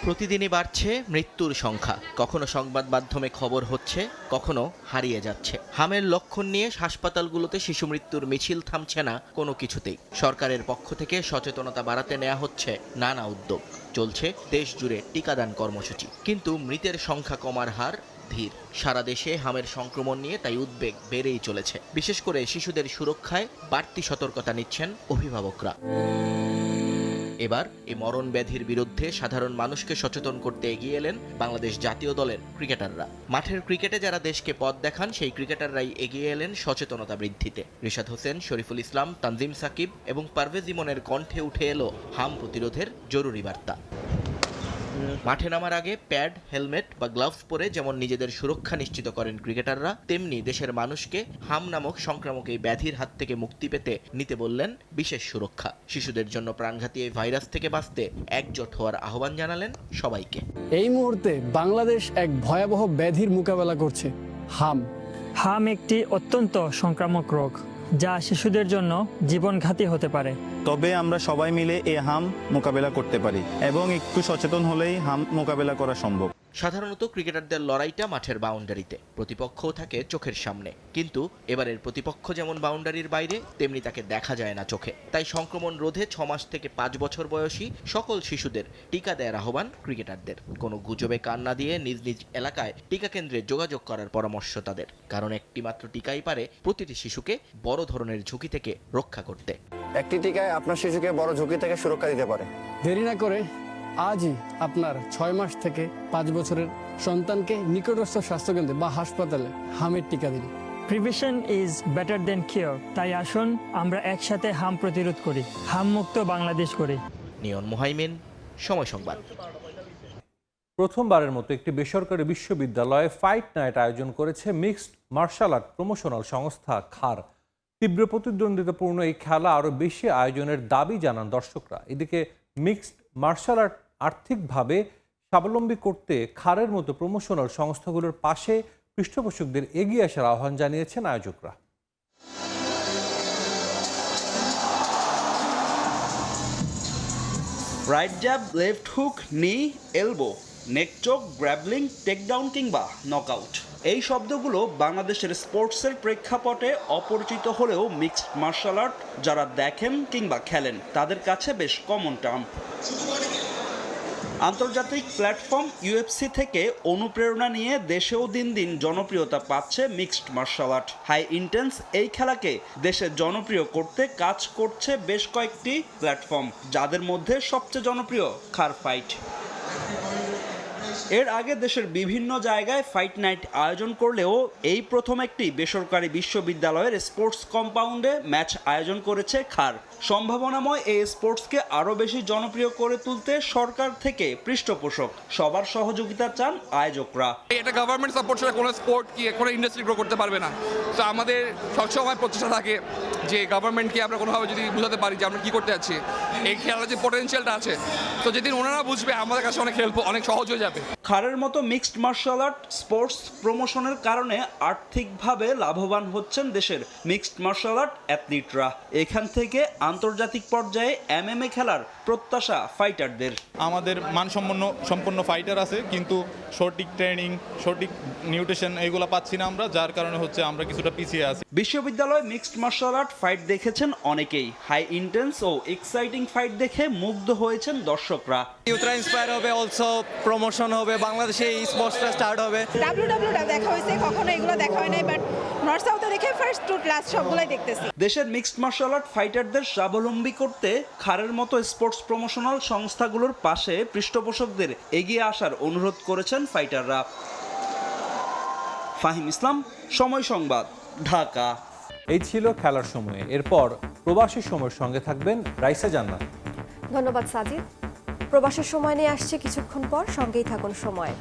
প্রতিদিনই বাড়ছে মৃত্যুর সংখ্যা। কখনো সংবাদ মাধ্যমে খবর হচ্ছে, কখনো হারিয়ে যাচ্ছে। হামের লক্ষণ নিয়ে হাসপাতালগুলোতে শিশু মৃত্যুর মিছিল থামছে না কোনো কিছুতেই। সরকারের পক্ষ থেকে সচেতনতা বাড়াতে নেওয়া হচ্ছে নানা উদ্যোগ। চলছে দেশ জুড়ে টিকাদান কর্মসূচি, কিন্তু মৃতের সংখ্যা কমার হার ধীর। সারা দেশে হামের সংক্রমণ নিয়ে তাই উদ্বেগ বেড়েই চলেছে। বিশেষ করে শিশুদের সুরক্ষায় বাড়তি সতর্কতা নিচ্ছেন অভিভাবকরা। এবার এই মরণ ব্যাধির বিরুদ্ধে সাধারণ মানুষকে সচেতন করতে এগিয়ে এলেন বাংলাদেশ জাতীয় দলের ক্রিকেটাররা। মাঠের ক্রিকেটে যারা দেশকে পথ দেখান, সেই ক্রিকেটাররাই এগিয়ে এলেন সচেতনতা বৃদ্ধিতে। রিশাদ হোসেন, শরীফুল ইসলাম, তানজিম সাকিব এবং পারভেজ ইমনের কণ্ঠে উঠে এলো হাম প্রতিরোধের জরুরি বার্তা। মাঠে নামার আগে প্যাড, হেলমেট বা গ্লাভস পরে যেমন নিজেদের সুরক্ষা নিশ্চিত করেন ক্রিকেটাররা, তেমনি দেশের মানুষকে হাম নামক সংক্রামক এই ব্যাধির হাত থেকে মুক্তি পেতে নিতে বললেন বিশেষ সুরক্ষা। শিশুদের জন্য প্রাণঘাতী এই ভাইরাস থেকে বাঁচতে একজোট হওয়ার আহ্বান জানালেন সবাইকে। এই মুহূর্তে বাংলাদেশ এক ভয়াবহ ব্যাধির মোকাবেলা করছে, হাম। হাম একটি অত্যন্ত সংক্রামক রোগ, যা শিশুদের জন্য জীবনঘাতী হতে পারে। তবে আমরা সবাই মিলে এই হাম মোকাবেলা করতে পারি এবং একটু সচেতন হলেই হাম মোকাবেলা করা সম্ভব। সাধারণত ক্রিকেটারদের লড়াইটা মাঠের বাউন্ডারিতে, প্রতিপক্ষও থাকে চোখের সামনে। কিন্তু এবারের প্রতিপক্ষ যেমন বাউন্ডারির বাইরে, তেমনি তাকে দেখা যায় না চোখে। তাই সংক্রমণ রোধে 6 মাস থেকে 5 বছর বয়সী সকল শিশুদের টিকা দেওয়ার আহ্বান ক্রিকেটারদের। কোনো গুজবে কান না দিয়ে নিজ নিজ এলাকায় টিকা কেন্দ্রে যোগাযোগ করার পরামর্শ তাদের, কারণ একটি মাত্র টিকাই পারে প্রতিটি শিশুকে বড় ধরনের ঝুঁকি থেকে রক্ষা করতে। একটি টিকায় আপনার শিশুকে বড় ঝুঁকি থেকে সুরক্ষা দিতে পারে। দেরি না করে আজই আপনার 6 মাস থেকে 5 বছরের সন্তানকে নিকটস্থ স্বাস্থ্যকেন্দ্রে বা হাসপাতালে হামের টিকা দিন। Prevention is better then cure. তাই আসুন আমরা একসাথে হাম প্রতিরোধ করি, হাম মুক্ত বাংলাদেশ করি। নিয়ন মুহাইমিন, সময় সংবাদ। প্রথমবারের মতো একটি বেসরকারি বিশ্ববিদ্যালয়ে ফাইট নাইট আয়োজন করেছে মিক্সড মার্শাল আর্ট প্রমোশনাল সংস্থা খার। তীব্র প্রতিদ্বন্দ্বিতাপূর্ণ এই খেলা আরও বেশি আয়োজনের দাবি জানান দর্শকরা। এদিকে মিক্সড মার্শাল আর্ট আর্থিকভাবে স্বাবলম্বী করতে খারের মতো প্রমোশনাল সংস্থাগুলোর পাশে পৃষ্ঠপোষকদের এগিয়ে আসার আহ্বান জানিয়েছেন আয়োজকরা। রাইট জ্যাব, লেফট হুক, নি, এলবো, নেকচোক, গ্র্যাবলিং, টেকডাউন কিংবা নকআউট। এই শব্দগুলো বাংলাদেশের স্পোর্টসের প্রেক্ষাপটে অপরিচিত হলেও মিক্সড মার্শাল আর্ট যারা দেখেন কিংবা খেলেন তাদের কাছে বেশ কমন টার্ম। আন্তর্জাতিক প্ল্যাটফর্ম ইউএফসি থেকে অনুপ্রেরণা নিয়ে দেশেও দিন দিন জনপ্রিয়তা পাচ্ছে mixed martial art. High intense এই খেলাকে দেশে জনপ্রিয় করতে কাজ করছে বেশ কয়েকটি প্ল্যাটফর্ম, যাদের মধ্যে সবচেয়ে জনপ্রিয় খার ফাইট। এর আগে দেশের বিভিন্ন জায়গায় ফাইট নাইট আয়োজন করলেও এই প্রথম একটি বেসরকারি বিশ্ববিদ্যালয়ের স্পোর্টস কম্পাউন্ডে ম্যাচ আয়োজন করেছে খার। সম্ভাবনাময় এই স্পোর্টসকে আরও বেশি জনপ্রিয় করে তুলতে সরকার থেকে পৃষ্ঠপোষক সবার সহযোগিতা চান আয়োজকরা। এটা গভর্নমেন্ট সাপোর্ট ছাড়া কোনো স্পোর্ট কি কোনো ইন্ডাস্ট্রি গ্রো করতে পারবে না। তো আমাদের সবসময় প্রচেষ্টা থাকে যে গভর্নমেন্টকে আমরা কোনোভাবে যদি বুঝাতে পারি যে আমরা কী করতে যাচ্ছি, এই খেলার যে পটেনশিয়ালটা আছে, তো যেদিন ওনারা বুঝবে আমাদের কাছে অনেক হেল্প, অনেক সহজ হয়ে যাবে। খারের মতো মিক্সড মার্শাল আর্ট স্পোর্টস প্রমোশনের কারণে আর্থিকভাবে লাভবান হচ্ছেন দেশের মিক্সড মার্শাল আর্ট অ্যাথলিটরা। এখান থেকে আন্তর্জাতিক পর্যায়ে এমএমএ খেলার প্রত্যাশা ফাইটারদের। আমাদের মানসম্পন্ন ফাইটার আছে, কিন্তু সঠিক ট্রেনিং, সঠিক নিউট্রিশন এইগুলো পাচ্ছি না আমরা, যার কারণে হচ্ছে আমরা কিছুটা পিছিয়ে আছি। বিশ্ববিদ্যালয়ে মিক্সড মার্শাল আর্ট ফাইট দেখেছেন অনেকেই। হাই ইন্টেন্স ও এক্সাইটিং ফাইট দেখে মুগ্ধ হয়েছেন দর্শকরা। ইউথরা ইন্সপায়ার হবে, অলসো প্রমোশন হবে, বাংলাদেশে এই স্পোর্টসটা স্টার্ট হবে। ডাব্লিউডাব্লিউ দেখা হয়েছে, কখনো এগুলো দেখা হয় নাই, বাট নর্থ সাউথে দেখে ফার্স্ট টু লাস্ট সবগুলাই দেখতেছি। দেশের মিক্সড মার্শাল আর্ট ফাইটারদের স্বাবলম্বী করতে খারের মতো স্পোর্টস প্রমোশনাল সংস্থাগুলোর পাশে পৃষ্ঠপোষকদের এগিয়ে আসার অনুরোধ করেছেন ফাইটাররা। ফাহিম ইসলাম, সময় সংবাদ, ঢাকা। এই ছিল খেলার সময়ে। এরপর প্রবাসী সময়ের সঙ্গে থাকবেন রাইসা জান্নাত। ধন্যবাদ সাজিদ। প্রবাসের সময় নিয়ে আসছে কিছুক্ষণ পর, সঙ্গেই থাকুন সময়।